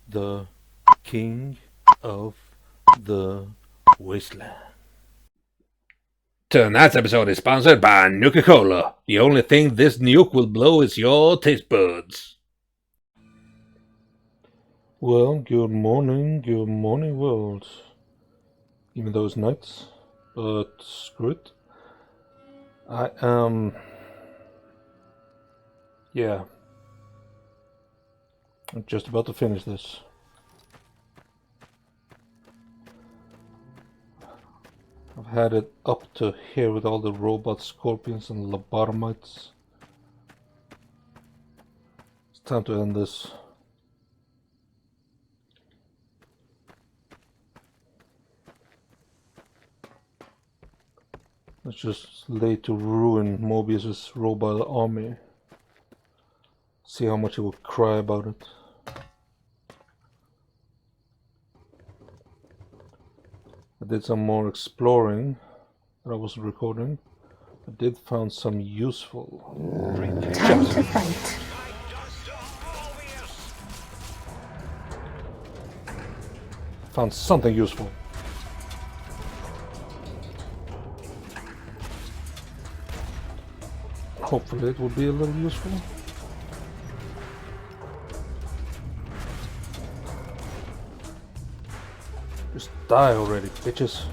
the king of the wasteland. Tonight's episode is sponsored by Nuka-Cola. The only thing this nuke will blow is your taste buds. Well, good morning, world. Even though it's night, but screw it. I am... Yeah. I'm just about to finish this. I've had it up to here with all the robot scorpions and lobotomites. It's time to end this. Let's just lay to ruin Mobius's robot army. See how much he will cry about it. I did some more exploring that I wasn't recording. I did find some useful... Time to fight. Found something useful. Hopefully it will be a little useful. Just die already, bitches.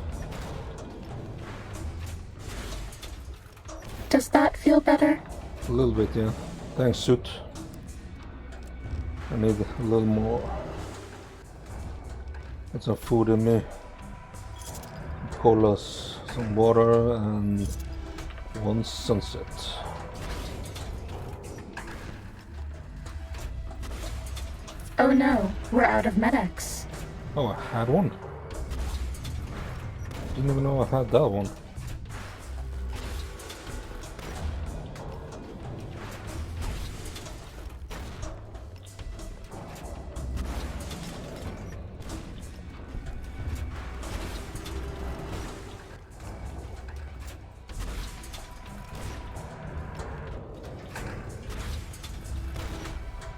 Does that feel better? A little bit, yeah. Thanks, suit. I need a little more. Get some food in me. Colas, some water, and one sunset. Oh no, we're out of medics. Oh, I had one. Didn't even know I had that one.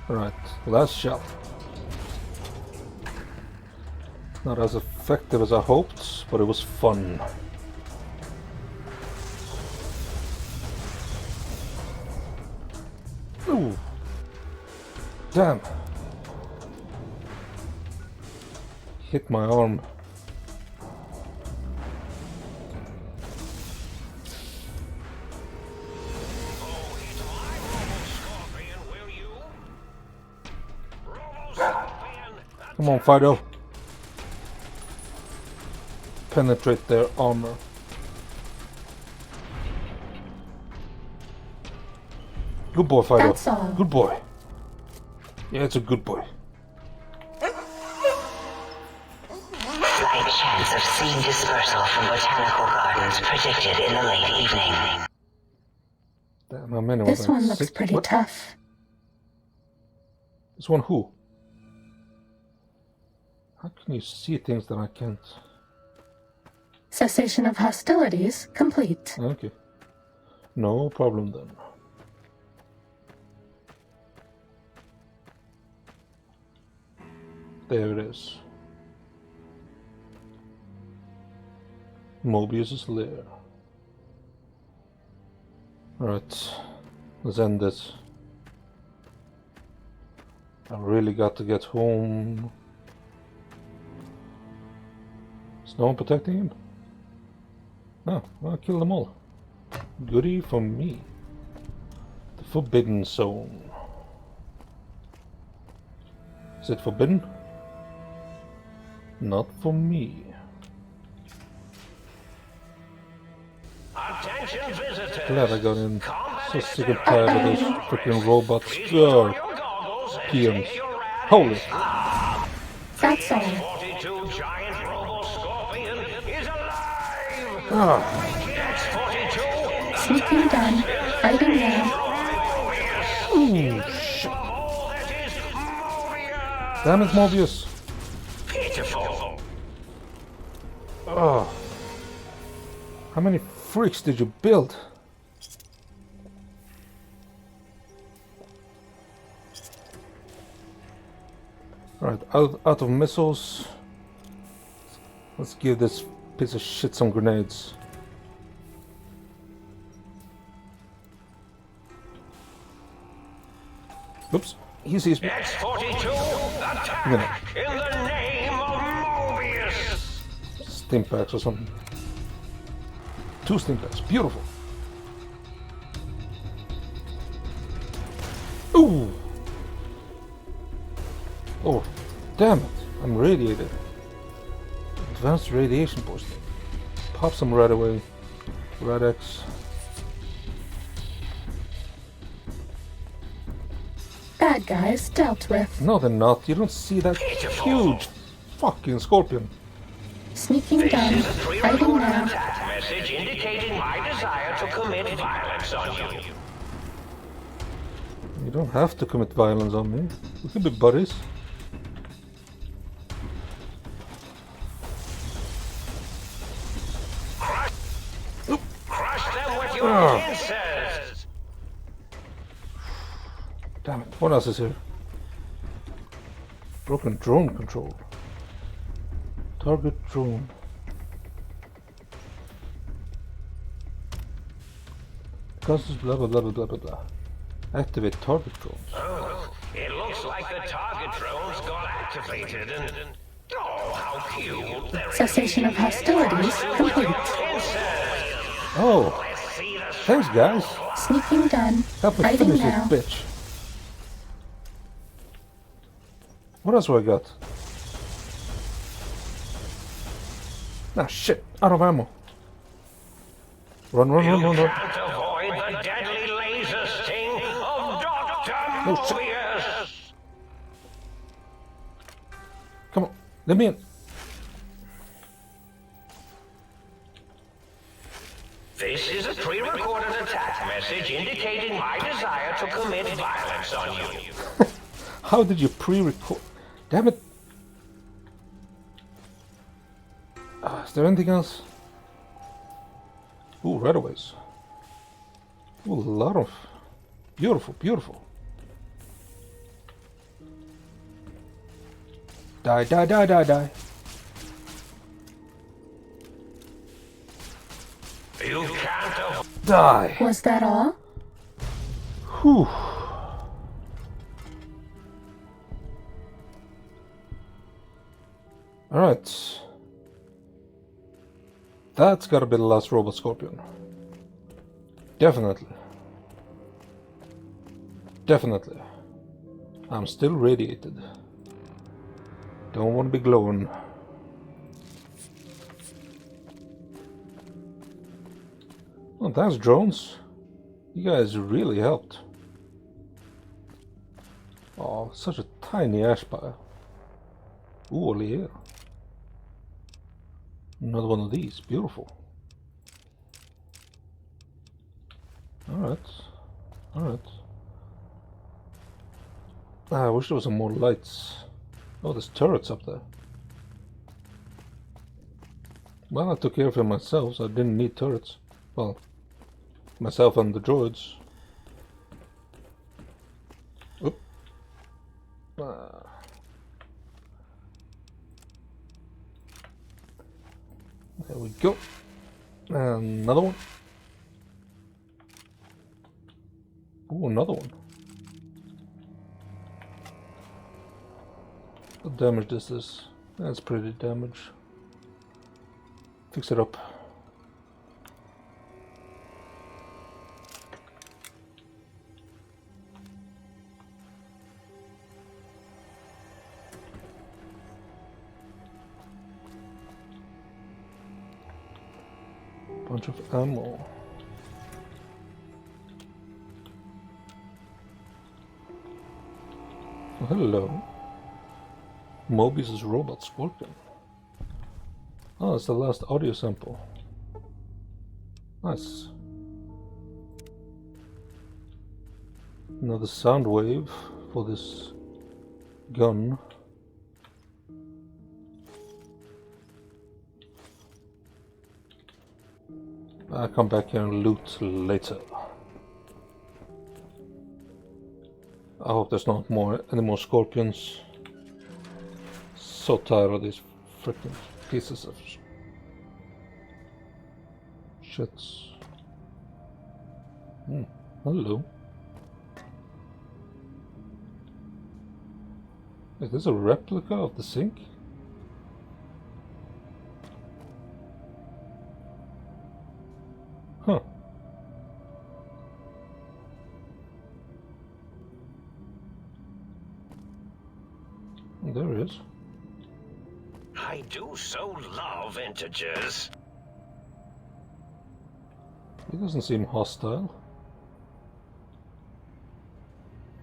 Right, last shot. Not as effective as I hoped, but it was fun. Ooh. Damn. Hit my arm. Come on, Fido. Penetrate their armor. Good boy, Fido. That's all. Good boy. Yeah, it's a good boy. Slight chance of seeing dispersal from botanical gardens predicted in the late evening. Damn, how many This was I? one looks 6? pretty What? tough. This one who? How can you see things that I can't? Cessation of hostilities complete. Okay. No problem then. There it is. Mobius's lair. Alright. Let's end this. I really got to get home. Is no one protecting him? No, I'll kill them all. Goodie for me. The Forbidden Zone. Is it forbidden? Not for me. Attention visitors. Glad I got in. So sick and tired of those freaking robots. Oh, PMs. Holy. That's all. 42 giant robo-scorpion is alive! Ah, X-42! Sneaking done. Fighting now. ooh, shit. Oh, that is Mobius! Damn it, Mobius. Pitiful! Oh. How many freaks did you build? Alright, out of missiles. Let's give this piece of shit some grenades. Oops, he sees me. X-42, attack in the name of Mobius! Stim packs or something. 2 stim packs, beautiful. Ooh! Oh, damn it, I'm radiated. Advanced radiation posting. Pop some right away. Rad-X. Bad guys dealt with. No, they're not. You don't see that huge fucking scorpion. Sneaking This gun. is a Fighting pre-recorded now. attack message indicating my desire to commit violence on you. You don't have to commit violence on me. We can be buddies. Crush them with your pincers! Damn it. What else is here? Broken drone control. Target drone. Causes blah blah blah blah blah blah blah. Activate target drones. Oh, it looks like the target drones got activated and... Oh, how cute! They're Cessation of hostilities complete. Oh, Let's see the thanks guys. Sneaking gun. Help me Fighting finish now. this bitch. What else do I got? Ah shit, out of ammo. Run, run, run, run, run. can't avoid the deadly laser sting of Dr.Mobius! Come on, let me in. This is a pre-recorded attack message indicating my desire to commit violence on you. How did you pre-record? Damn it. Is there anything else? Ooh, right-of-ways. Ooh, a lot of... Beautiful, beautiful. Die, die, die, die, die. You can't avoid... Die. Was that all? Whew. Alright. That's gotta be the last robot scorpion. Definitely. Definitely. I'm still radiated. Don't want to be glowing. Oh, thanks, drones. You guys really helped. Oh, such a tiny ash pile. Ooh, only here. Another one of these. Beautiful. Alright. Alright. I wish there was some more lights. Oh, there's turrets up there. Well, I took care of it myself, so I didn't need turrets. Well, myself and the droids. Oop. There we go. And another one. Ooh, another one. What damage is this? That's pretty damage. Fix it up. Bunch of ammo. Oh, hello. Mobius' robot scorpion. Oh, it's the last audio sample. Nice. Another sound wave for this gun. I'll come back here and loot later. I hope there's not any more scorpions. so tired of these freaking pieces of shits. Hello. Is this a replica of the sink? Huh. There it is. I do so love integers. He doesn't seem hostile.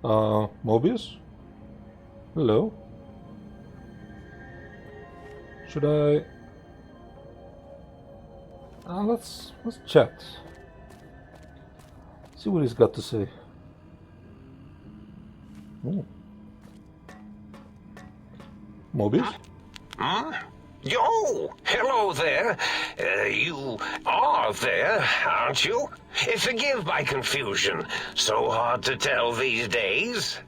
Mobius? Hello? Should I... let's chat. See what he's got to say. Ooh. Mobius? Oh, hello there. You are there, aren't you? Forgive my confusion. So hard to tell these days.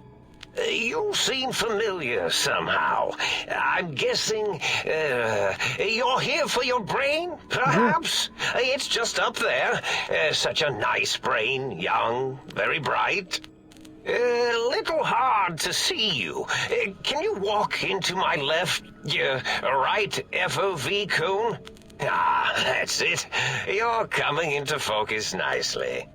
You seem familiar somehow. I'm guessing you're here for your brain, perhaps? It's just up there. Such a nice brain, young, very bright. Little hard to see you. Can you walk into my left, right FOV cone? Ah, that's it. You're coming into focus nicely.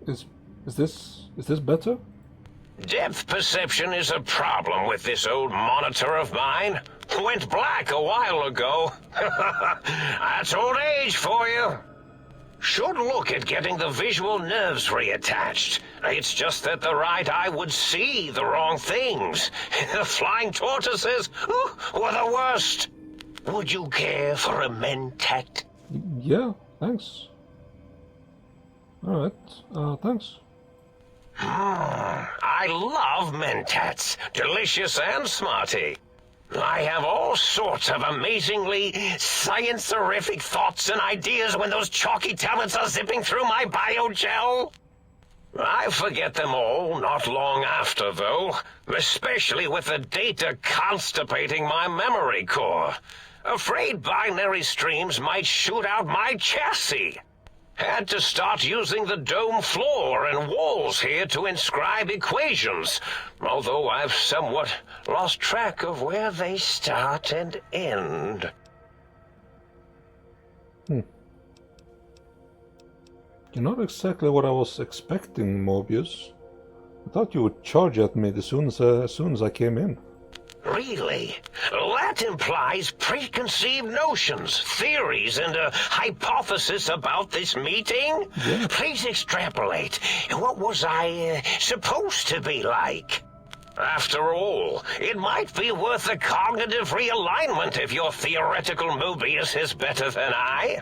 Is this better? Depth perception is a problem with this old monitor of mine. Went black a while ago. That's old age for you. Should look at getting the visual nerves reattached. It's just that the right eye would see the wrong things. The flying tortoises were the worst. Would you care for a mentat? Yeah, thanks. Alright, thanks. I love mentats. Delicious and smarty. I have all sorts of amazingly science-terrific thoughts and ideas when those chalky tablets are zipping through my biogel. I forget them all not long after, though, especially with the data constipating my memory core. Afraid binary streams might shoot out my chassis. Had to start using the dome floor and walls here to inscribe equations, although I've somewhat lost track of where they start and end. You're not exactly what I was expecting, Mobius. I thought you would charge at me as soon as I came in. Really? That implies preconceived notions, theories, and a hypothesis about this meeting? Yeah. Please extrapolate. What was I supposed to be like? After all, it might be worth a cognitive realignment if your theoretical Mobius is better than I.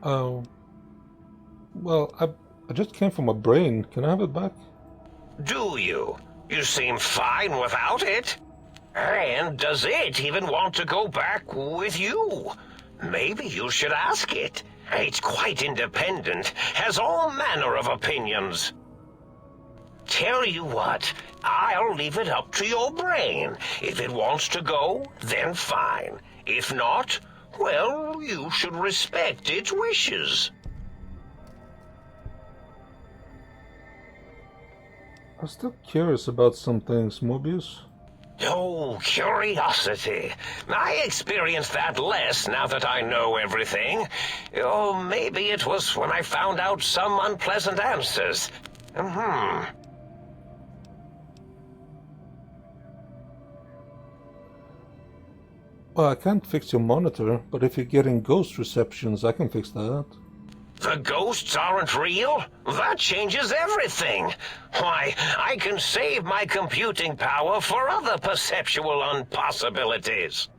Well, I just came from my brain. Can I have it back? Do you? You seem fine without it. And does it even want to go back with you? Maybe you should ask it. It's quite independent, has all manner of opinions. Tell you what, I'll leave it up to your brain. If it wants to go, then fine. If not, well, you should respect its wishes. I'm still curious about some things, Mobius. Oh, curiosity. I experience that less now that I know everything. Oh, maybe it was when I found out some unpleasant answers. Well, I can't fix your monitor, but if you're getting ghost receptions, I can fix that. The ghosts aren't real? That changes everything. Why, I can save my computing power for other perceptual impossibilities.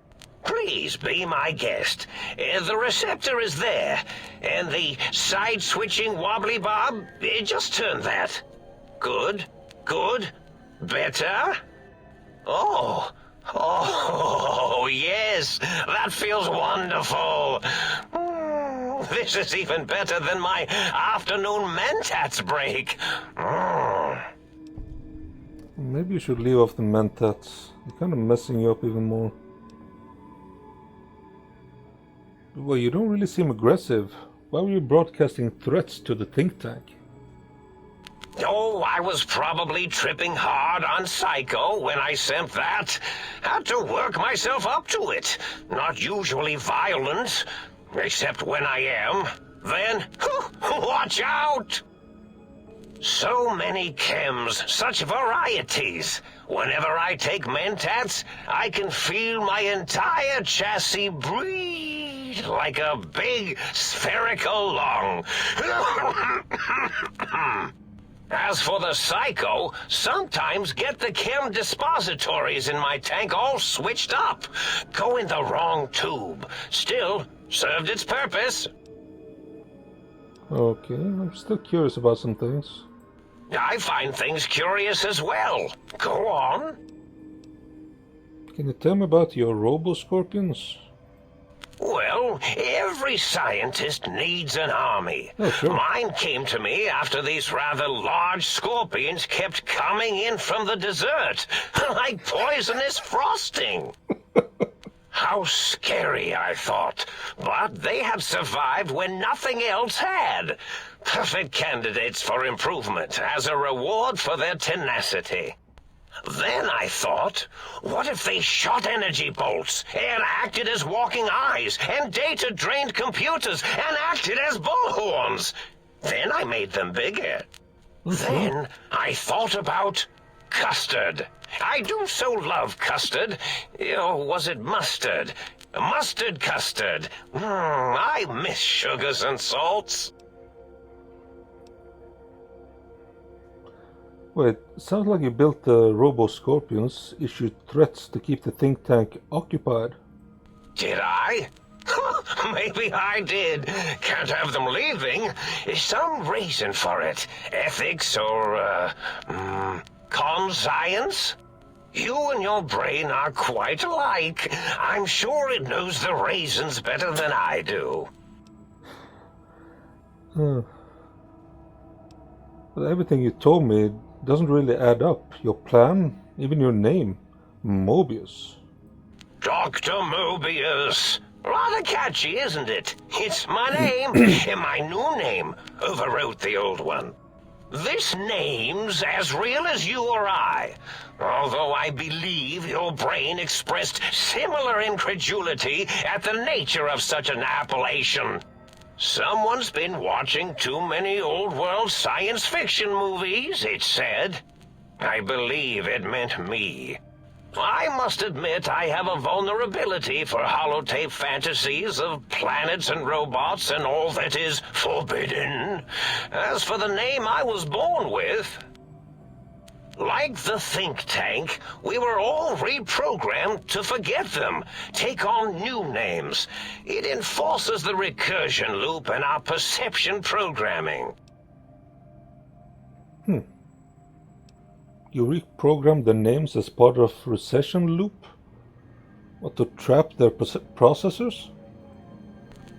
Please be my guest. The receptor is there, and the side-switching wobbly bob, just turn that. Good, good, better. Oh, yes, that feels wonderful. This is even better than my afternoon mentats break. Maybe you should leave off the mentats. They're kind of messing you up even more. Well, you don't really seem aggressive. Why were you broadcasting threats to the think tank? Oh, I was probably tripping hard on Psycho when I sent that. Had to work myself up to it. Not usually violent, except when I am. Then, watch out! So many chems, such varieties. Whenever I take mentats, I can feel my entire chassis breathe like a big spherical lung. As for the Psycho, sometimes get the chem dispositories in my tank all switched up. Go in the wrong tube. Still, served its purpose. Okay, I'm still curious about some things. I find things curious as well. Go on. Can you tell me about your robo-scorpions? Well, every scientist needs an army. Oh, sure. Mine came to me after these rather large scorpions kept coming in from the desert, like poisonous frosting. How scary, I thought. But they had survived when nothing else had. Perfect candidates for improvement as a reward for their tenacity. Then I thought, what if they shot energy bolts and acted as walking eyes and data-drained computers and acted as bullhorns? Then I made them bigger. Then I thought about custard. I do so love custard. Or was it mustard? Mustard custard. I miss sugars and salts. Wait, sounds like you built the robo-scorpions, issued threats to keep the think tank occupied. Did I? Maybe I did. Can't have them leaving. Some reason for it. Ethics or, conscience? You and your brain are quite alike. I'm sure it knows the reasons better than I do. But everything you told me doesn't really add up. Your plan, even your name, Mobius. Dr.Mobius. Rather catchy, isn't it? It's my name, and my new name overwrote the old one. This name's as real as you or I, although I believe your brain expressed similar incredulity at the nature of such an appellation. Someone's been watching too many old-world science fiction movies, it said. I believe it meant me. I must admit I have a vulnerability for holotape fantasies of planets and robots and all that is forbidden. As for the name I was born with, like the think tank, we were all reprogrammed to forget them, take on new names. It enforces the recursion loop in our perception programming. You reprogrammed the names as part of recession loop? What, to trap their processors?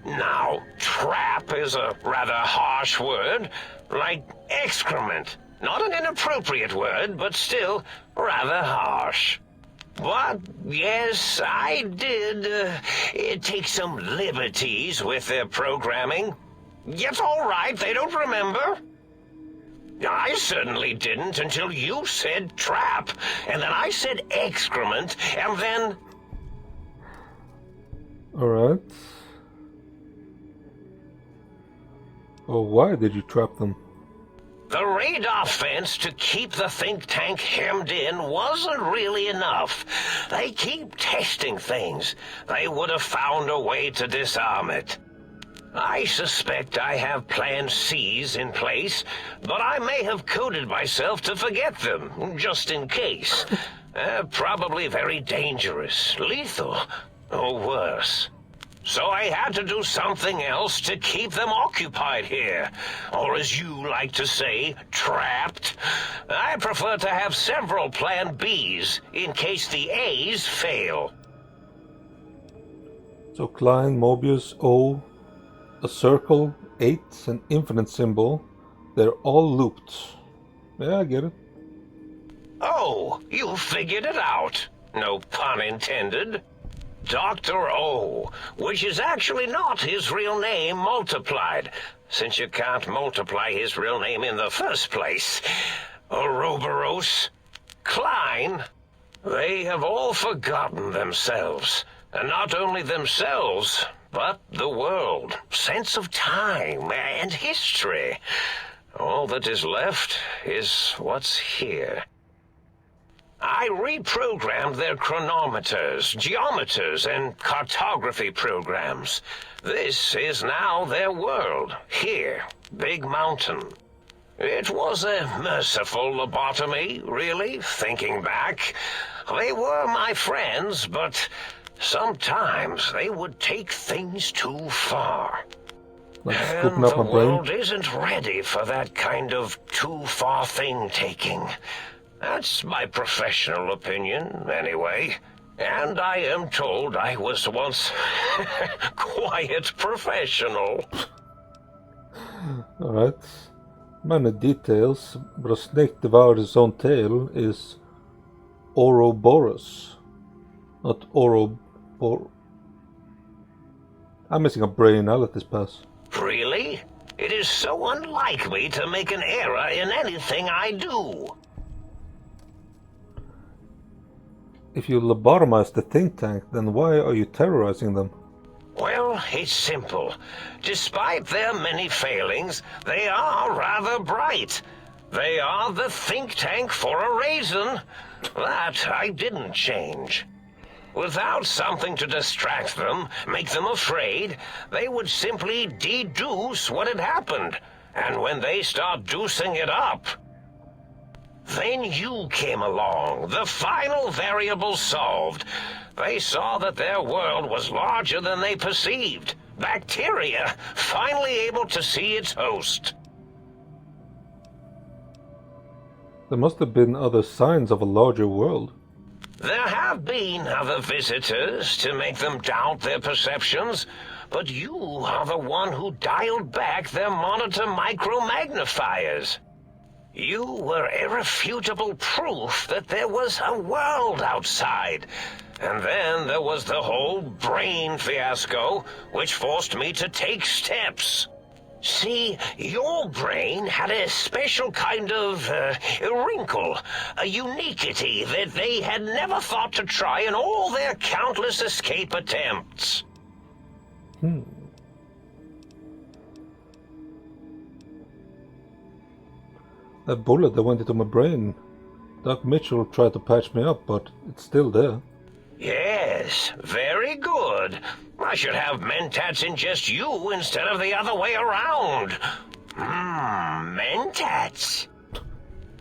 Now, trap is a rather harsh word, like excrement. Not an inappropriate word, but still rather harsh. But, yes, I did take some liberties with their programming. It's all right, they don't remember. I certainly didn't until you said trap, and then I said excrement, and then... Alright. Well, why did you trap them? The radar fence to keep the think tank hemmed in wasn't really enough. They keep testing things. They would have found a way to disarm it. I suspect I have Plan C's in place, but I may have coded myself to forget them, just in case. Probably very dangerous, lethal, or worse. So I had to do something else to keep them occupied here, or as you like to say, trapped. I prefer to have several Plan B's in case the A's fail. So Klein, Mobius, O, a circle, 8, an infinite symbol. They're all looped. Yeah, I get it. Oh, you figured it out. No pun intended. Dr. O, which is actually not his real name multiplied, since you can't multiply his real name in the first place. Ouroboros, Klein, they have all forgotten themselves. And not only themselves, but the world, sense of time, and history. All that is left is what's here. I reprogrammed their chronometers, geometers, and cartography programs. This is now their world, here, Big Mountain. It was a merciful lobotomy, really, thinking back. They were my friends, but sometimes they would take things too far. Like And scooping up the my brain. world isn't ready for that kind of too-far thing-taking. That's my professional opinion, anyway. And I am told I was once quite professional. Alright. Many details, but a snake devoured his own tail is Ouroboros. Not Ourobor. I'm missing a brain. I'll let this pass. Really? It is so unlike me to make an error in anything I do. If you lobotomize the think tank, then why are you terrorizing them? Well, it's simple. Despite their many failings, they are rather bright. They are the think tank for a reason. That I didn't change. Without something to distract them, make them afraid, they would simply deduce what had happened. And when they start deucing it up, then you came along, the final variable solved. They saw that their world was larger than they perceived. Bacteria, finally able to see its host. There must have been other signs of a larger world. There have been other visitors to make them doubt their perceptions, but you are the one who dialed back their monitor micromagnifiers. You were irrefutable proof that there was a world outside. And then there was the whole brain fiasco, which forced me to take steps. See, your brain had a special kind of wrinkle, a uniquity that they had never thought to try in all their countless escape attempts. That bullet that went into my brain. Doc Mitchell tried to patch me up, but it's still there. Yes, very good. I should have mentats ingest you instead of the other way around. Mentats.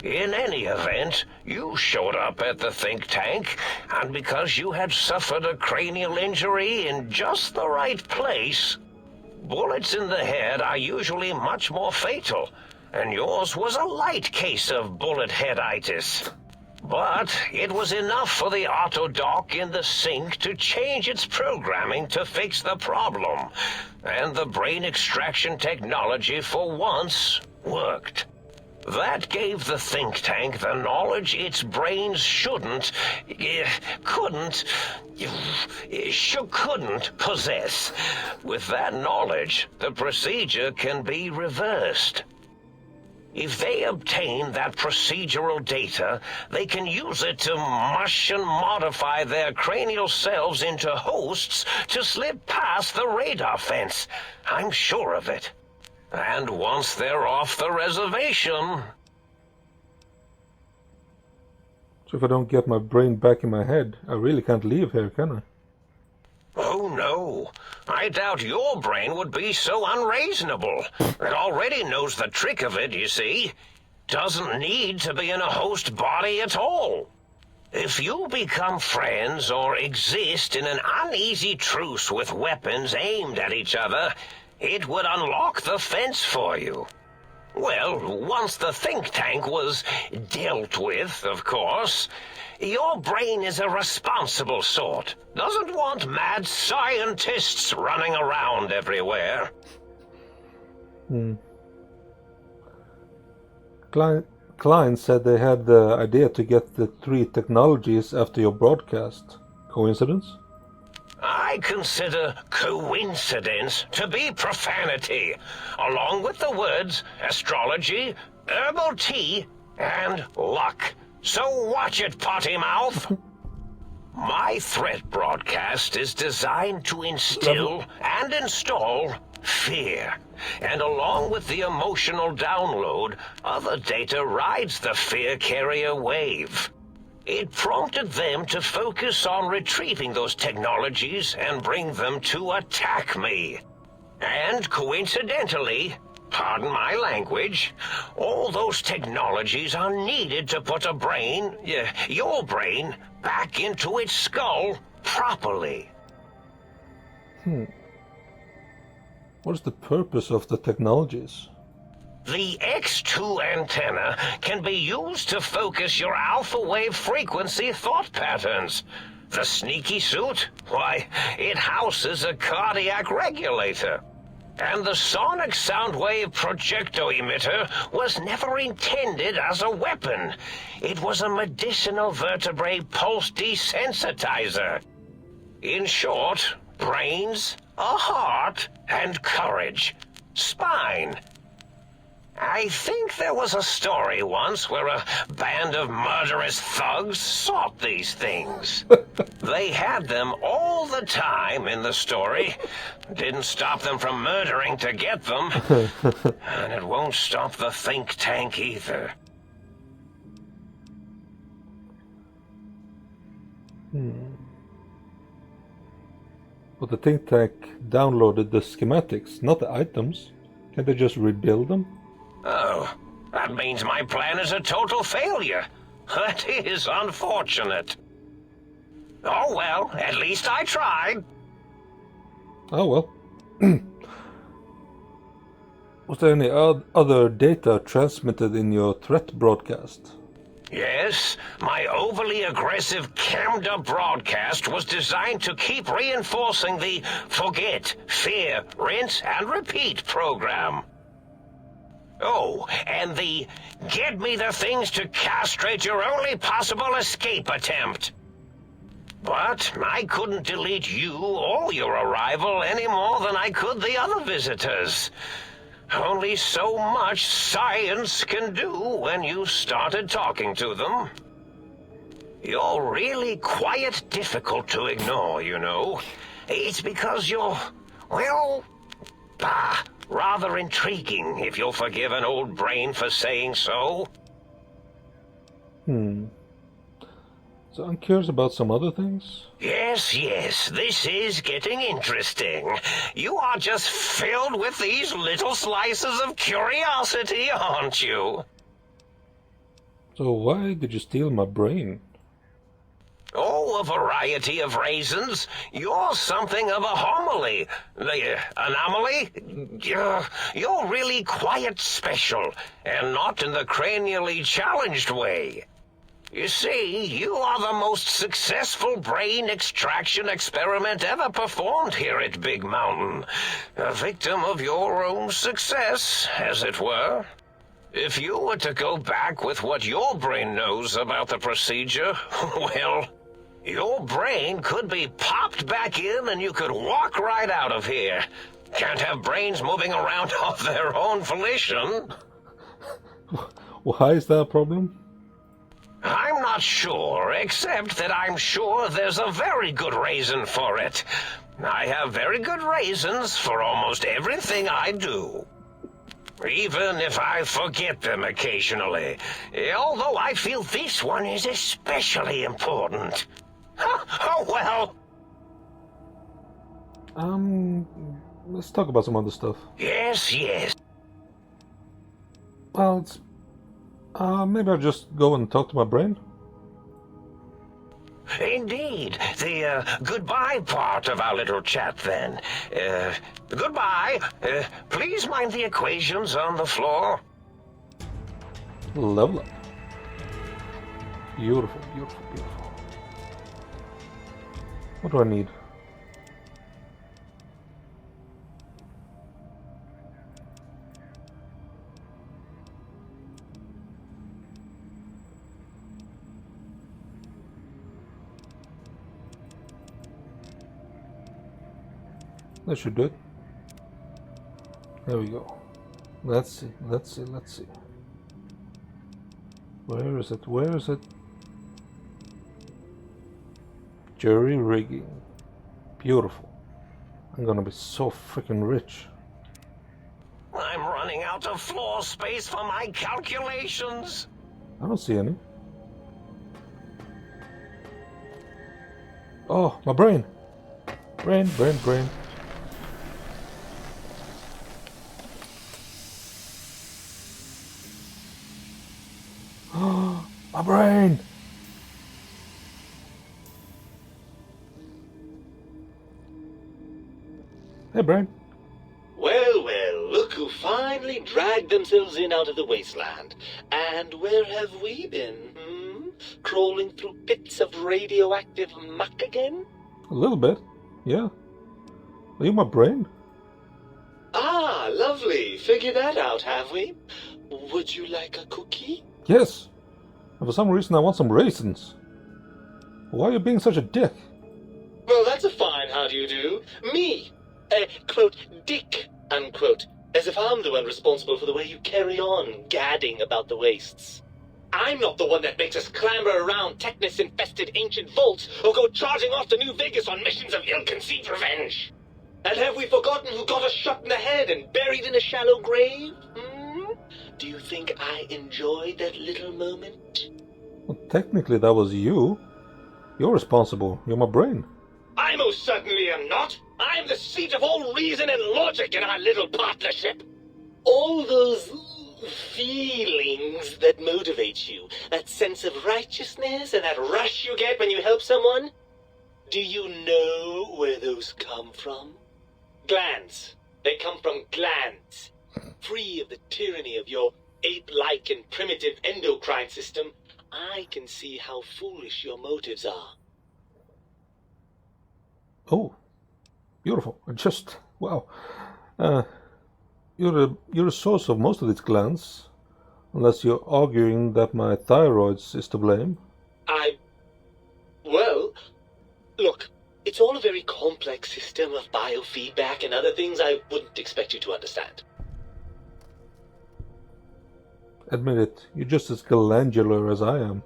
In any event, you showed up at the think tank, and because you had suffered a cranial injury in just the right place, bullets in the head are usually much more fatal, and yours was a light case of bullet headitis. But it was enough for the autodoc in the sink to change its programming to fix the problem, and the brain extraction technology for once worked. That gave the think tank the knowledge its brains couldn't possess. With that knowledge, the procedure can be reversed. If they obtain that procedural data, they can use it to mush and modify their cranial cells into hosts to slip past the radar fence. I'm sure of it. And once they're off the reservation... So if I don't get my brain back in my head, I really can't leave here, can I? Oh, no. I doubt your brain would be so unreasonable. It already knows the trick of it, you see. Doesn't need to be in a host body at all. If you become friends or exist in an uneasy truce with weapons aimed at each other, it would unlock the fence for you. Well, once the think tank was dealt with, of course. Your brain is a responsible sort. Doesn't want mad scientists running around everywhere. Klein said they had the idea to get the 3 technologies after your broadcast. Coincidence? I consider coincidence to be profanity, along with the words astrology, herbal tea, and luck. So watch it, potty mouth. My threat broadcast is designed to instill and install fear. And along with the emotional download, other data rides the fear carrier wave. It prompted them to focus on retrieving those technologies and bring them to attack me. And coincidentally, pardon my language, all those technologies are needed to put a brain, your brain, back into its skull properly. What is the purpose of the technologies? The X2 antenna can be used to focus your alpha wave frequency thought patterns. The sneaky suit, why, it houses a cardiac regulator. And the sonic sound wave projecto emitter was never intended as a weapon. It was a medicinal vertebrae pulse desensitizer. In short, brains, a heart, and courage. Spine. I think there was a story once where a band of murderous thugs sought these things. They had them all the time in the story. Didn't stop them from murdering to get them. And it won't stop the think tank either. But the think tank downloaded the schematics, not the items. Can't they just rebuild them? Oh, that means my plan is a total failure. That is unfortunate. Oh well, at least I tried. Oh well. Was there any other data transmitted in your threat broadcast? Yes, my overly aggressive cammed-up broadcast was designed to keep reinforcing the forget, fear, rinse, and repeat program. Oh, and the get me the things to castrate your only possible escape attempt. But I couldn't delete you or your arrival any more than I could the other visitors. Only so much science can do when you started talking to them. You're really quite difficult to ignore, you know. It's because you're, well, rather intriguing, if you'll forgive an old brain for saying so. So I'm curious about some other things. Yes, this is getting interesting. You are just filled with these little slices of curiosity, aren't you? So why did you steal my brain? Oh, a variety of reasons. You're something of a homily. The anomaly? You're really quite special, and not in the cranially challenged way. You see, you are the most successful brain extraction experiment ever performed here at Big Mountain. A victim of your own success, as it were. If you were to go back with what your brain knows about the procedure, well, your brain could be popped back in and you could walk right out of here. Can't have brains moving around of their own volition. Why is that a problem? I'm not sure, except that I'm sure there's a very good reason for it. I have very good reasons for almost everything I do. Even if I forget them occasionally. Although I feel this one is especially important. Oh, well. Let's talk about some other stuff. Yes. Well, it's... maybe I'll just go and talk to my brain? Indeed. The goodbye part of our little chat, then. Goodbye. Please mind the equations on the floor. Level up. Beautiful. What do I need? That should do it. There we go. Let's see. Where is it? Jury rigging. Beautiful. I'm gonna be so freaking rich. I'm running out of floor space for my calculations. I don't see any. Oh, my brain. Brain. Oh, my brain. Hey, brain. Well, look who finally dragged themselves in out of the wasteland. And where have we been, Crawling through pits of radioactive muck again? A little bit, yeah. Are you my brain? Ah, lovely. Figured that out, have we? Would you like a cookie? Yes. And for some reason I want some raisins. Why are you being such a dick? Well, that's a fine how do you do. Me, quote, dick, unquote. As if I'm the one responsible for the way you carry on gadding about the wastes. I'm not the one that makes us clamber around Technus-infested ancient vaults or go charging off to New Vegas on missions of ill-conceived revenge. And have we forgotten who got us shot in the head and buried in a shallow grave? Do you think I enjoyed that little moment? Well, technically that was you. You're responsible. You're my brain. I most certainly am not. I'm the seat of all reason and logic in our little partnership. All those feelings that motivate you, that sense of righteousness and that rush you get when you help someone, do you know where those come from? Glands. They come from glands. Free of the tyranny of your ape-like and primitive endocrine system, I can see how foolish your motives are. Oh, beautiful. Wow. You're the source of most of these glands, unless you're arguing that my thyroids is to blame. Well, look, it's all a very complex system of biofeedback and other things I wouldn't expect you to understand. Admit it, you're just as glandular as I am.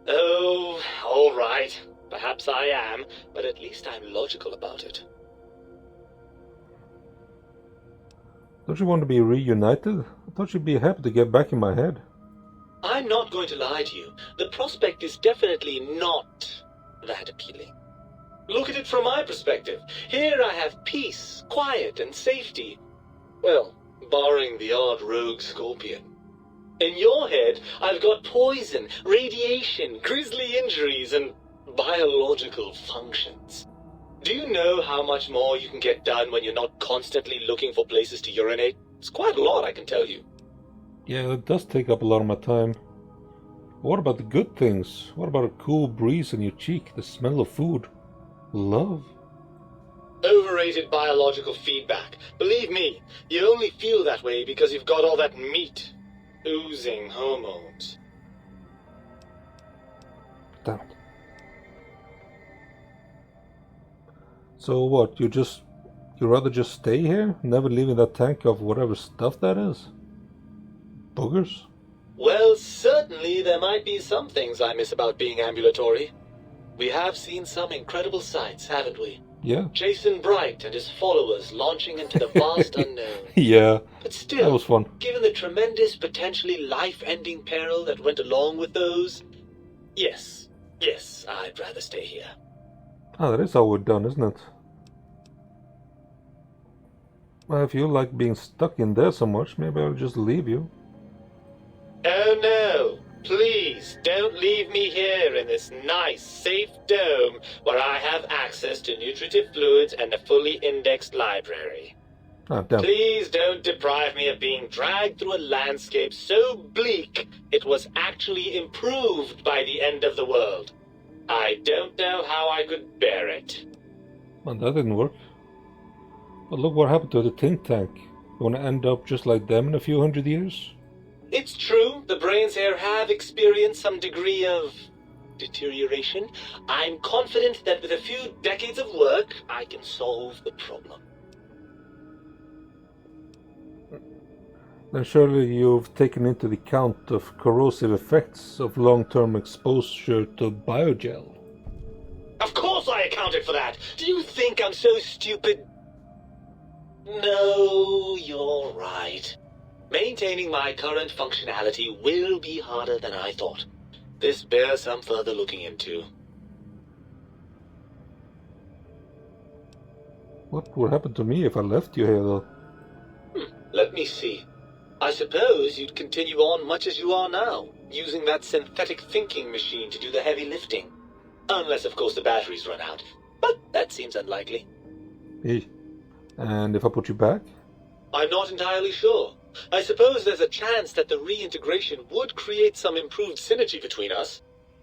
Oh, all right. Perhaps I am, but at least I'm logical about it. Don't you want to be reunited? I thought you'd be happy to get back in my head. I'm not going to lie to you. The prospect is definitely not that appealing. Look at it from my perspective. Here I have peace, quiet, and safety. Well, barring the odd rogue scorpion. In your head, I've got poison, radiation, grisly injuries, and biological functions. Do you know how much more you can get done when you're not constantly looking for places to urinate? It's quite a lot, I can tell you. Yeah, it does take up a lot of my time. What about the good things? What about a cool breeze in your cheek, the smell of food? Love? Overrated biological feedback. Believe me, you only feel that way because you've got all that meat. Oozing hormones. Damn it. So what, you'd rather just stay here? Never leaving that tank of whatever stuff that is? Boogers? Well, certainly there might be some things I miss about being ambulatory. We have seen some incredible sights, haven't we? Yeah. Jason Bright and his followers launching into the vast unknown. Yeah. But still, that was fun. Given the tremendous, potentially life-ending peril that went along with those, yes, I'd rather stay here. Ah, that is how we're done, isn't it? Well, if you like being stuck in there so much, maybe I'll just leave you. Oh no, please don't leave me here in this nice, safe dome where I have access to nutritive fluids and a fully indexed library. Ah, damn. Please don't deprive me of being dragged through a landscape so bleak it was actually improved by the end of the world. I don't know how I could bear it. Well, that didn't work. But look what happened to the think tank. You want to end up just like them in a few hundred years? It's true, the brains here have experienced some degree of deterioration. I'm confident that with a few decades of work, I can solve the problem. Then surely you've taken into account of corrosive effects of long-term exposure to biogel. Of course I accounted for that! Do you think I'm so stupid? No, you're right. Maintaining my current functionality will be harder than I thought. This bears some further looking into. What would happen to me if I left you here, though? Let me see. I suppose you'd continue on much as you are now, using that synthetic thinking machine to do the heavy lifting. Unless, of course, the batteries run out. But that seems unlikely. Hey. And if I put you back? I'm not entirely sure. I suppose there's a chance that the reintegration would create some improved synergy between us.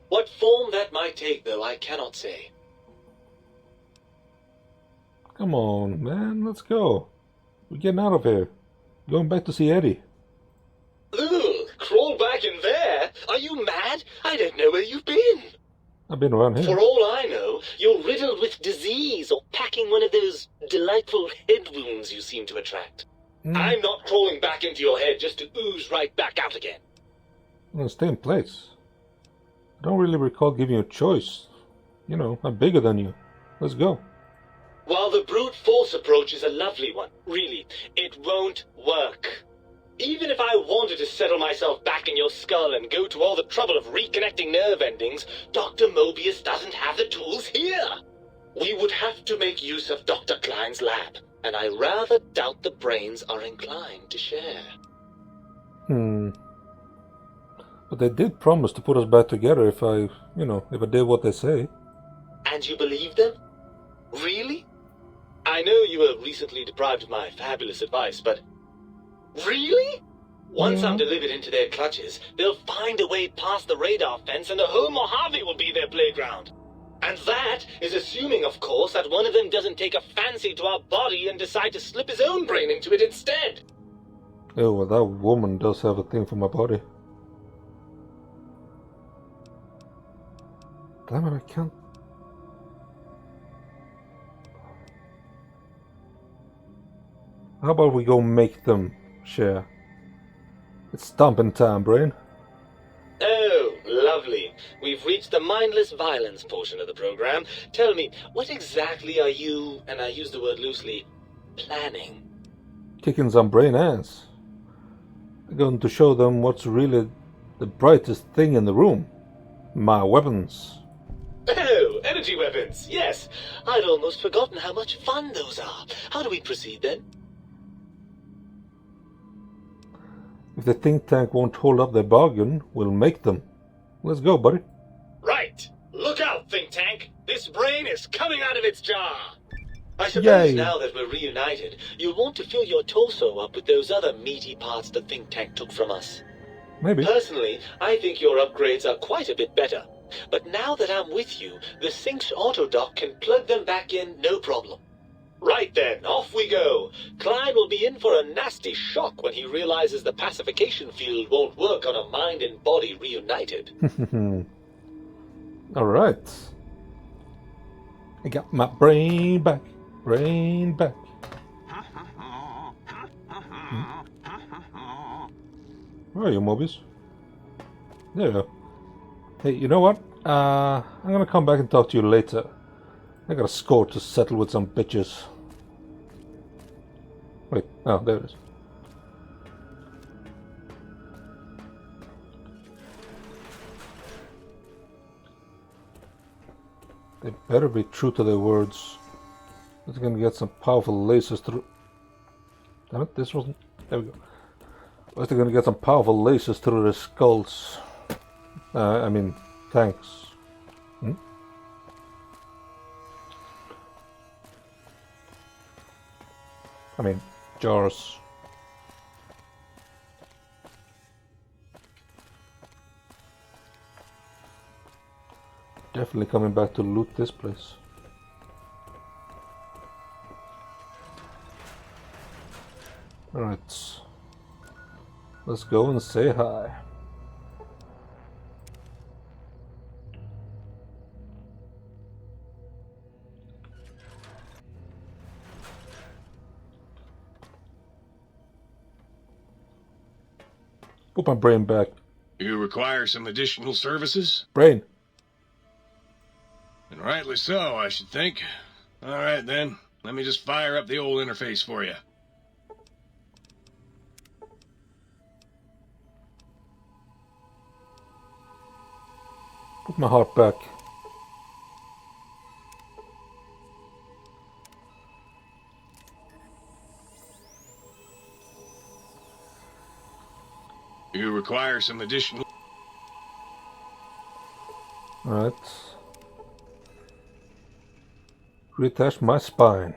What form that might take, though, I cannot say. Come on, man, let's go. We're getting out of here. Going back to see Eddie. Ugh, crawl back in there? Are you mad? I don't know where you've been. I've been around here. For all I know, you're riddled with disease or packing one of those delightful head wounds you seem to attract. I'm not crawling back into your head just to ooze right back out again. I'm gonna stay in place. I don't really recall giving you a choice. You know, I'm bigger than you. Let's go. While the brute force approach is a lovely one, really, it won't work. Even if I wanted to settle myself back in your skull and go to all the trouble of reconnecting nerve endings, Dr. Mobius doesn't have the tools here. We would have to make use of Dr. Klein's lab, and I rather doubt the brains are inclined to share. But they did promise to put us back together if I did what they say. And you believe them? Really? I know you were recently deprived of my fabulous advice, but... Really? Once I'm delivered into their clutches, they'll find a way past the radar fence and the whole Mojave will be their playground. And that is assuming, of course, that one of them doesn't take a fancy to our body and decide to slip his own brain into it instead. Oh, well, that woman does have a thing for my body. Damn it, I can't... How about we go make them share? It's stomping time, brain. Oh, lovely. We've reached the mindless violence portion of the program. Tell me, what exactly are you, and I use the word loosely, planning? Kicking some brain ass. I'm going to show them what's really the brightest thing in the room. My weapons. Oh, energy weapons, yes. I'd almost forgotten how much fun those are. How do we proceed then? If the think tank won't hold up their bargain, we'll make them. Let's go, buddy. Right. Look out, think tank. This brain is coming out of its jar. I suppose Yay. now that we're reunited, you'll want to fill your torso up with those other meaty parts the think tank took from us. Maybe. Personally, I think your upgrades are quite a bit better. But now that I'm with you, the Sync's autodock can plug them back in no problem. Right then, off we go. Klein will be in for a nasty shock when he realizes the pacification field won't work on a mind and body reunited. Alright. I got my brain back. Brain back. Where are you, Mobius? There you go. Hey, you know what? I'm gonna come back and talk to you later. I got a score to settle with some bitches. Wait, oh, there it is. They better be true to their words. They're gonna get some powerful lasers through... Damn it, this wasn't... There we go. Or they're gonna get some powerful lasers through their skulls. I mean, tanks. I mean, jars. Definitely coming back to loot this place. Alright. Let's go and say hi. Put my brain back. You require some additional services? Brain. And rightly so, I should think. Alright then, let me just fire up the old interface for you. Put my heart back. You require some additional... Alright. Reattach my spine.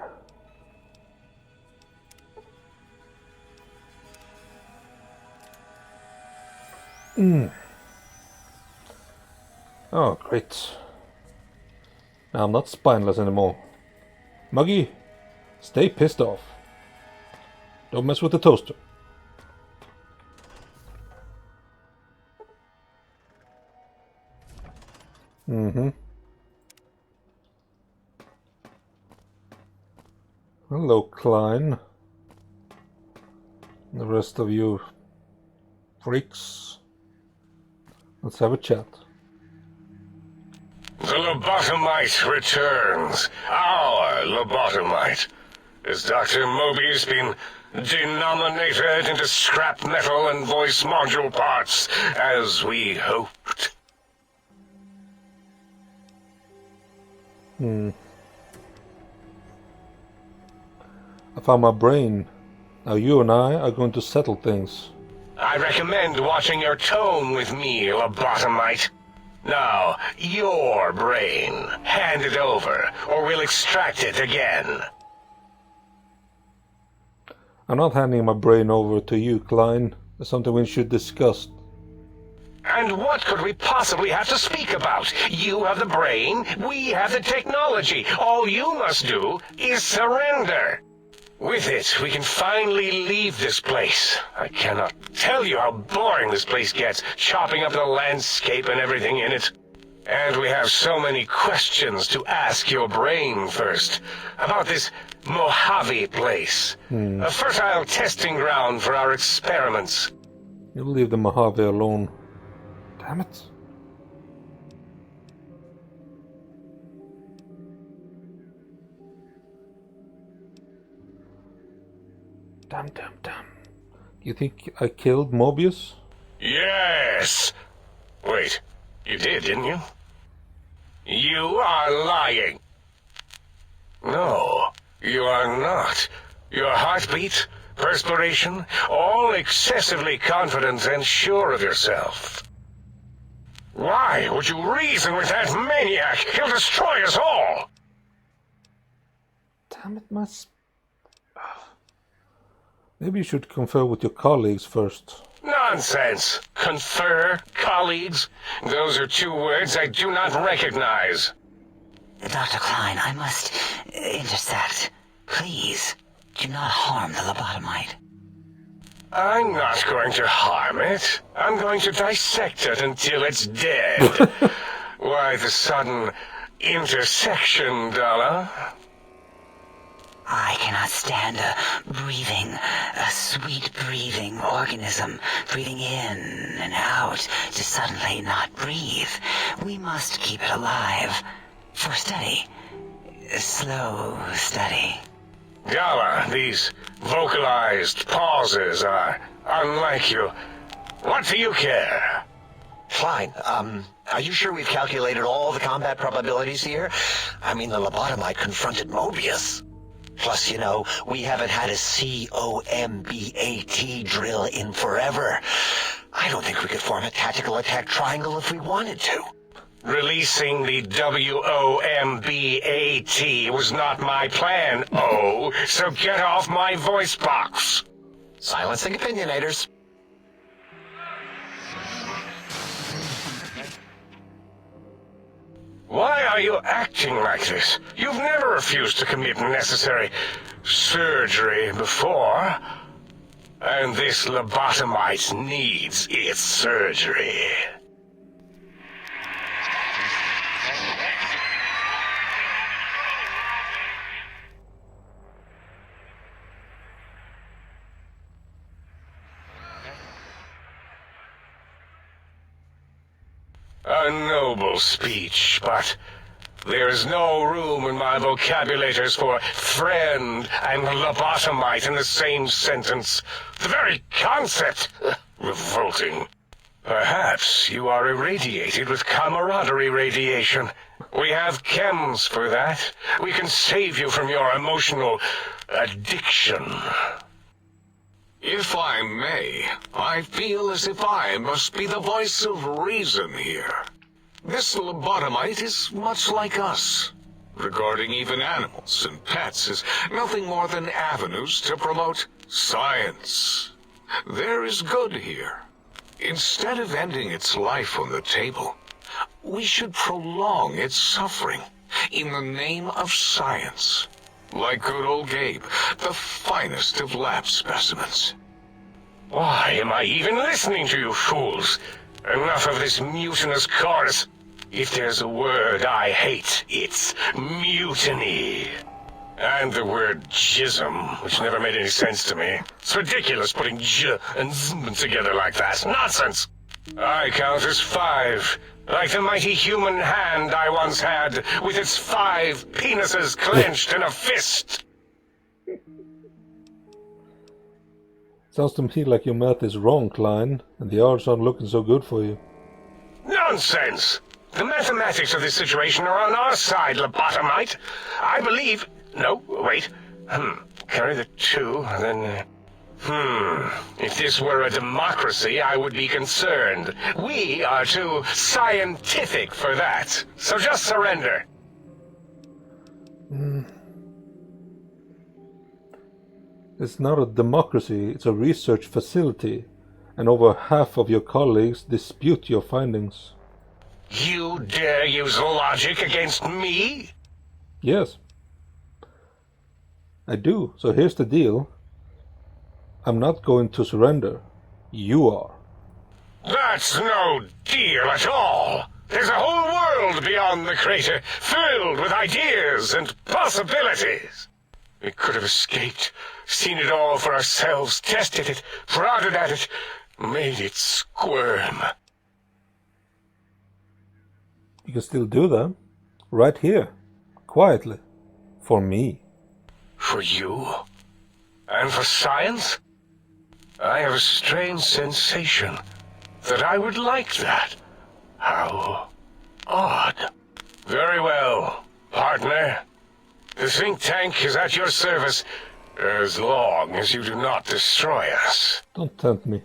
Oh, great. Now I'm not spineless anymore. Muggy, stay pissed off. Don't mess with the toaster. Hello, Klein. The rest of you freaks. Let's have a chat. The lobotomite returns. Our lobotomite. Has Dr.Mobius been denominated into scrap metal and voice module parts, as we hoped? I found my brain. Now you and I are going to settle things. I recommend watching your tone with me, lobotomite. Now, your brain. Hand it over, or we'll extract it again. I'm not handing my brain over to you, Klein. There's something we should discuss. And what could we possibly have to speak about? You have the brain, we have the technology. All you must do is surrender. With it, we can finally leave this place. I cannot tell you how boring this place gets, chopping up the landscape and everything in it. And we have so many questions to ask your brain first. About this Mojave place. A fertile testing ground for our experiments. You leave the Mojave alone. Damn it. Damn. You think I killed Mobius? Yes! Wait, you did, didn't you? You are lying. No, you are not. Your heartbeat, perspiration, all excessively confident and sure of yourself. Why would you reason with that maniac? He'll destroy us all! Damn it, Maybe you should confer with your colleagues first. Nonsense! Confer, colleagues? Those are two words I do not recognize. Dr. Klein, I must intercept. Please, do not harm the lobotomite. I'm not going to harm it. I'm going to dissect it until it's dead. Why the sudden intersection, Dalla? I cannot stand a sweet breathing organism, breathing in and out to suddenly not breathe. We must keep it alive. For study. Slow study. Dalla, these vocalized pauses are unlike you. What do you care? Klein, are you sure we've calculated all the combat probabilities here? I mean, the lobotomite confronted Mobius. Plus, you know, we haven't had a COMBAT drill in forever. I don't think we could form a tactical attack triangle if we wanted to. Releasing the WOMBAT was not my plan, so get off my voice box. Silencing opinionators. Why are you acting like this? You've never refused to commit necessary surgery before. And this lobotomite needs its surgery. A noble speech, but there's no room in my vocabulators for friend and lobotomite in the same sentence. The very concept, revolting. Perhaps you are irradiated with camaraderie radiation. We have chems for that. We can save you from your emotional addiction. If I may, I feel as if I must be the voice of reason here. This lobotomite is much like us, regarding even animals and pets as nothing more than avenues to promote science. There is good here. Instead of ending its life on the table, we should prolong its suffering in the name of science. Like good old Gabe, the finest of lab specimens. Why am I even listening to you fools? Enough of this mutinous chorus. If there's a word I hate, it's mutiny. And the word jism, which never made any sense to me. It's ridiculous putting j and zm together like that. Nonsense! I count as 5, like the mighty human hand I once had, with its 5 penises clenched in a fist. Sounds to me like your math is wrong, Klein, and the odds aren't looking so good for you. Nonsense! The mathematics of this situation are on our side, lobotomite. I believe... No, wait. Carry the 2, then... If this were a democracy, I would be concerned. We are too scientific for that. So just surrender. It's not a democracy, it's a research facility, and over half of your colleagues dispute your findings. You dare use logic against me? Yes. I do, so here's the deal. I'm not going to surrender. You are. That's no deal at all. There's a whole world beyond the crater, filled with ideas and possibilities. We could have escaped, seen it all for ourselves, tested it, prodded at it, made it squirm. You can still do that. Right here. Quietly. For me. For you? And for science? I have a strange sensation that I would like that. How odd. Very well, partner. The think tank is at your service as long as you do not destroy us. Don't tempt me.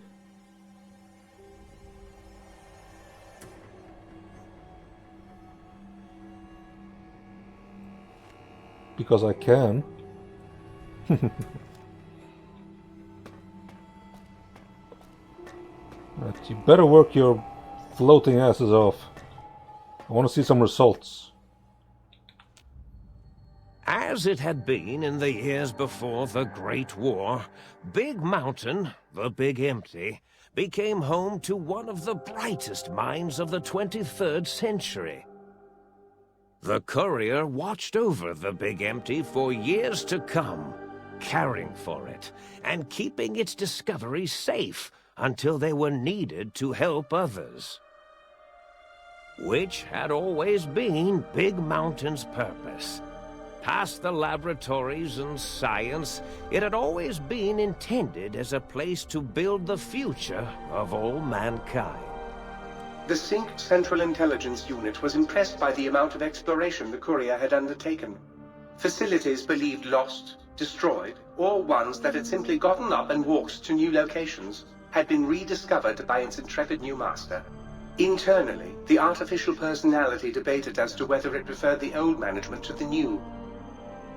Because I can. Right, you better work your floating asses off. I want to see some results. As it had been in the years before the Great War, Big Mountain, the Big Empty, became home to one of the brightest minds of the 23rd century. The courier watched over the Big Empty for years to come, caring for it and keeping its discoveries safe until they were needed to help others. Which had always been Big Mountain's purpose. Past the laboratories and science, it had always been intended as a place to build the future of all mankind. The Sync Central Intelligence Unit was impressed by the amount of exploration the courier had undertaken. Facilities believed lost, destroyed, or ones that had simply gotten up and walked to new locations had been rediscovered by its intrepid new master. Internally, the artificial personality debated as to whether it preferred the old management to the new,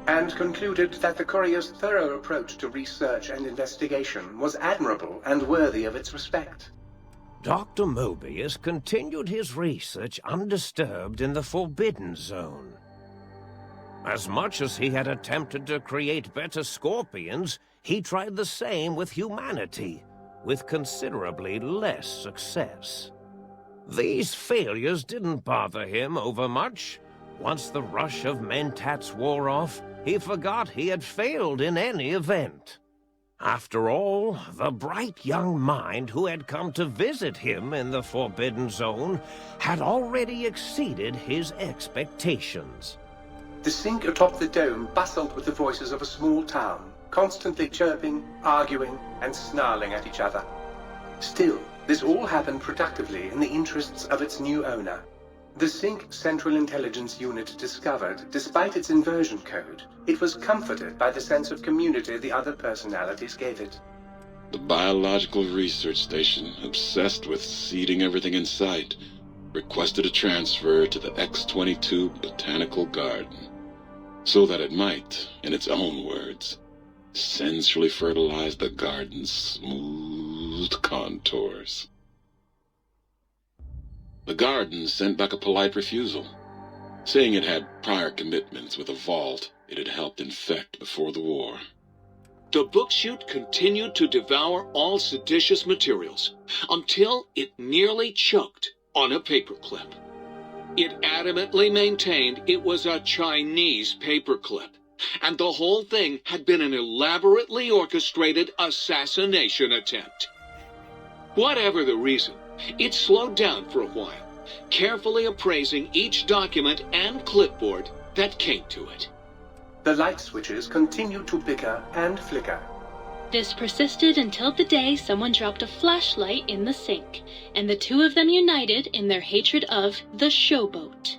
and concluded that the courier's thorough approach to research and investigation was admirable and worthy of its respect. Dr. Mobius continued his research undisturbed in the Forbidden Zone. As much as he had attempted to create better scorpions, he tried the same with humanity, with considerably less success. These failures didn't bother him overmuch. Once the rush of mentats wore off, he forgot he had failed in any event. After all, the bright young mind who had come to visit him in the Forbidden Zone had already exceeded his expectations. The sink atop the dome bustled with the voices of a small town, constantly chirping, arguing, and snarling at each other. Still, this all happened productively in the interests of its new owner. The Sync Central Intelligence Unit discovered, despite its inversion code, it was comforted by the sense of community the other personalities gave it. The Biological Research Station, obsessed with seeding everything in sight, requested a transfer to the X-22 Botanical Garden, so that it might, in its own words, sensually fertilize the garden's smooth contours. The garden sent back a polite refusal, saying it had prior commitments with a vault it had helped infect before the war. The book chute continued to devour all seditious materials until it nearly choked on a paperclip. It adamantly maintained it was a Chinese paperclip, and the whole thing had been an elaborately orchestrated assassination attempt. Whatever the reason, it slowed down for a while, carefully appraising each document and clipboard that came to it. The light switches continued to bicker and flicker. This persisted until the day someone dropped a flashlight in the sink, and the two of them united in their hatred of the showboat.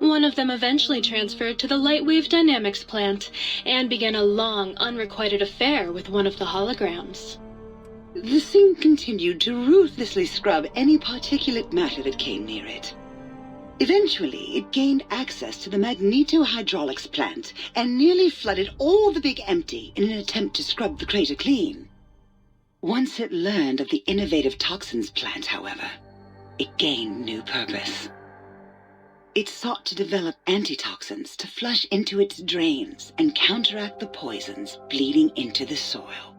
One of them eventually transferred to the Lightwave Dynamics plant, and began a long, unrequited affair with one of the holograms. The sink continued to ruthlessly scrub any particulate matter that came near it. Eventually, it gained access to the magneto-hydraulics plant and nearly flooded all the Big Empty in an attempt to scrub the crater clean. Once it learned of the innovative toxins plant, however, it gained new purpose. It sought to develop antitoxins to flush into its drains and counteract the poisons bleeding into the soil.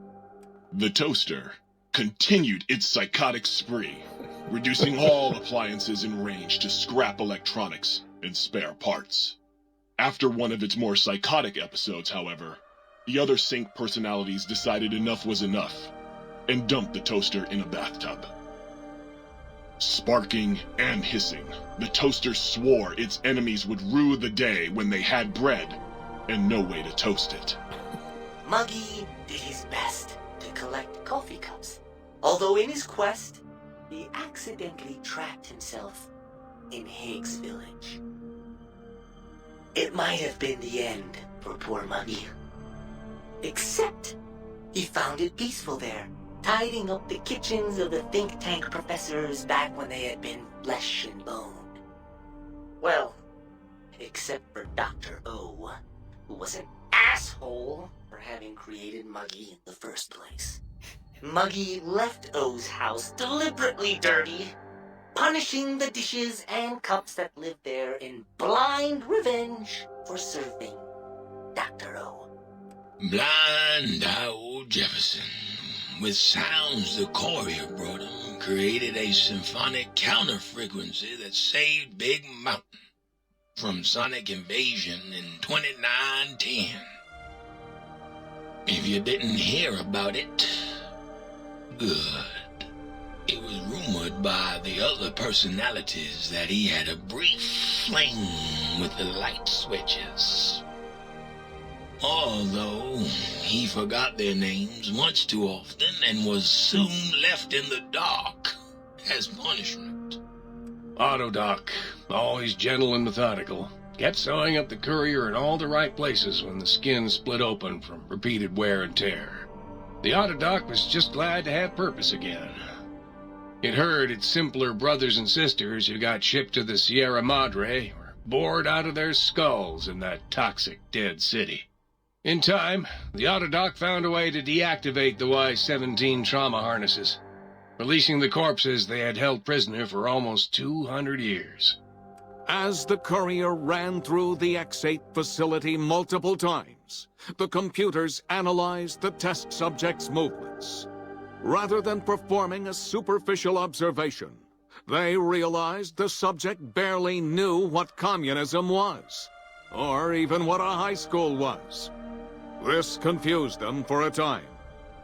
The toaster continued its psychotic spree, reducing all appliances in range to scrap electronics and spare parts. After one of its more psychotic episodes, however, the other Sync personalities decided enough was enough and dumped the toaster in a bathtub. Sparking and hissing, the toaster swore its enemies would rue the day when they had bread and no way to toast it. Muggy did his best to collect coffee cups, although in his quest, he accidentally trapped himself in Higgs Village. It might have been the end for poor Muggy. Except, he found it peaceful there, tidying up the kitchens of the think tank professors back when they had been flesh and bone. Well, except for Dr. O, who was an asshole for having created Muggy in the first place. Muggy left O's house deliberately dirty, punishing the dishes and cups that lived there in blind revenge for serving Dr. O. Blind old Jefferson, with sounds the courier brought him, created a symphonic counter-frequency that saved Big Mountain from sonic invasion in 2910. If you didn't hear about it, good. It was rumored by the other personalities that he had a brief fling with the light switches. Although he forgot their names much too often and was soon left in the dark as punishment. Autodoc, always gentle and methodical, kept sewing up the courier in all the right places when the skin split open from repeated wear and tear. The Autodoc was just glad to have purpose again. It heard its simpler brothers and sisters who got shipped to the Sierra Madre were bored out of their skulls in that toxic dead city. In time, the Autodoc found a way to deactivate the Y-17 trauma harnesses, releasing the corpses they had held prisoner for almost 200 years. As the courier ran through the X-8 facility multiple times, the computers analyzed the test subject's movements. Rather than performing a superficial observation, they realized the subject barely knew what communism was, or even what a high school was. This confused them for a time,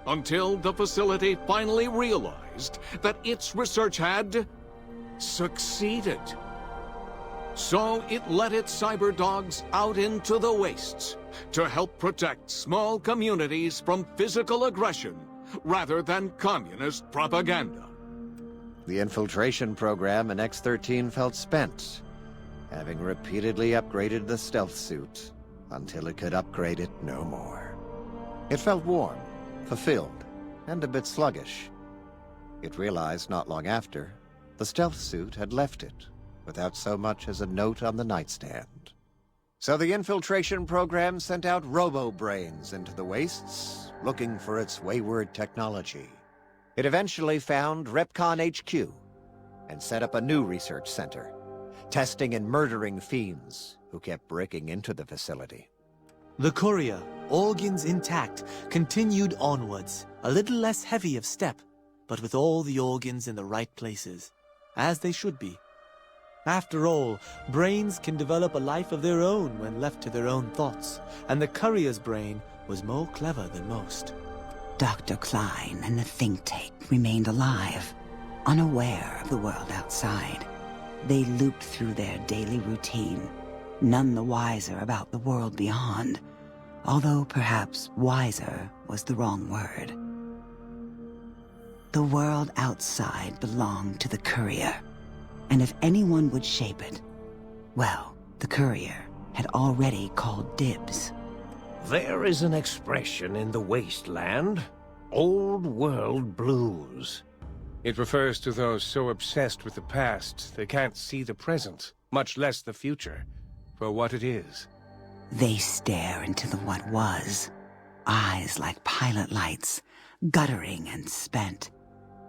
until the facility finally realized that its research had succeeded. So it let its cyber dogs out into the wastes to help protect small communities from physical aggression rather than communist propaganda. The infiltration program in X-13 felt spent, having repeatedly upgraded the stealth suit until it could upgrade it no more. It felt warm, fulfilled, and a bit sluggish. It realized not long after, the stealth suit had left it without so much as a note on the nightstand. So the infiltration program sent out robo-brains into the wastes, looking for its wayward technology. It eventually found Repcon HQ and set up a new research center, testing and murdering fiends who kept breaking into the facility. The courier, organs intact, continued onwards, a little less heavy of step, but with all the organs in the right places, as they should be. After all, brains can develop a life of their own when left to their own thoughts, and the courier's brain was more clever than most. Dr. Klein and the think tank remained alive, unaware of the world outside. They looped through their daily routine, none the wiser about the world beyond, although perhaps wiser was the wrong word. The world outside belonged to the courier, and if anyone would shape it, well, the courier had already called dibs. There is an expression in the wasteland, old world blues. It refers to those so obsessed with the past they can't see the present, much less the future, for what it is. They stare into the what was, eyes like pilot lights, guttering and spent,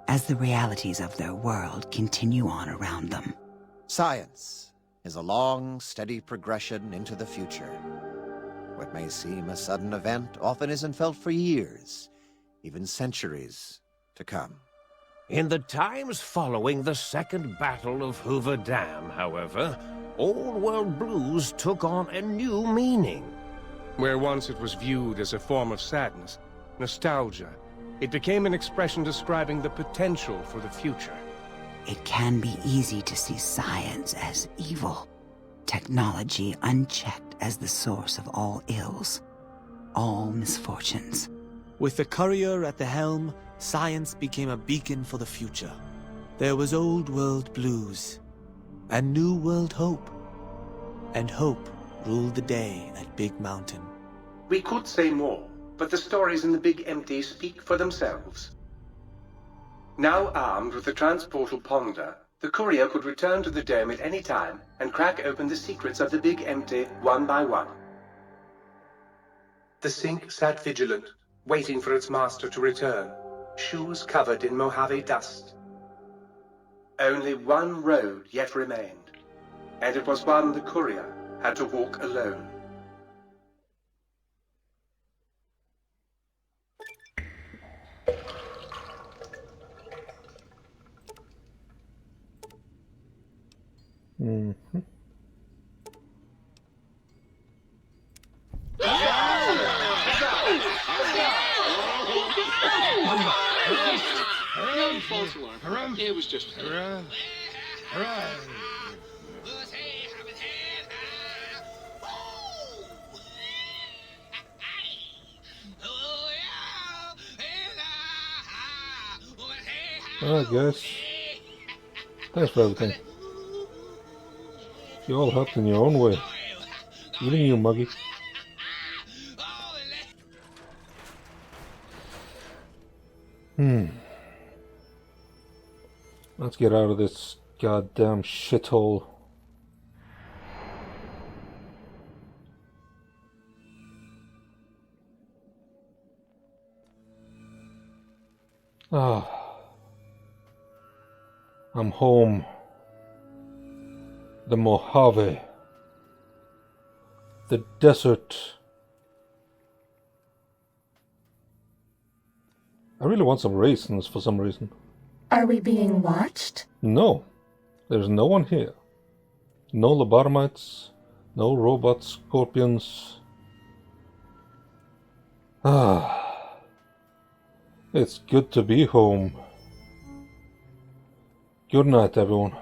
as the realities of their world continue on around them. Science is a long, steady progression into the future. What may seem a sudden event often isn't felt for years, even centuries to come. In the times following the Second Battle of Hoover Dam, however, Old World Blues took on a new meaning. Where once it was viewed as a form of sadness, nostalgia, it became an expression describing the potential for the future. It can be easy to see science as evil, technology unchecked as the source of all ills, all misfortunes. With the courier at the helm, science became a beacon for the future. There was old world blues, and new world hope. And hope ruled the day at Big Mountain. We could say more, but the stories in the Big Empty speak for themselves. Now armed with the transportal Ponder, the courier could return to the dome at any time and crack open the secrets of the Big Empty one by one. The Sink sat vigilant, waiting for its master to return, shoes covered in Mojave dust. Only one road yet remained, and it was one the courier had to walk alone. Mm-hmm. False alarm. It was just her. Alright guys, thanks for everything. You all helped in your own way. Even you, Muggy. Let's get out of this goddamn shithole. I'm home. The Mojave. The desert. I really want some raisins for some reason. Are we being watched? No. There's no one here. No lobotomites. No robot scorpions. It's good to be home. Good night, everyone.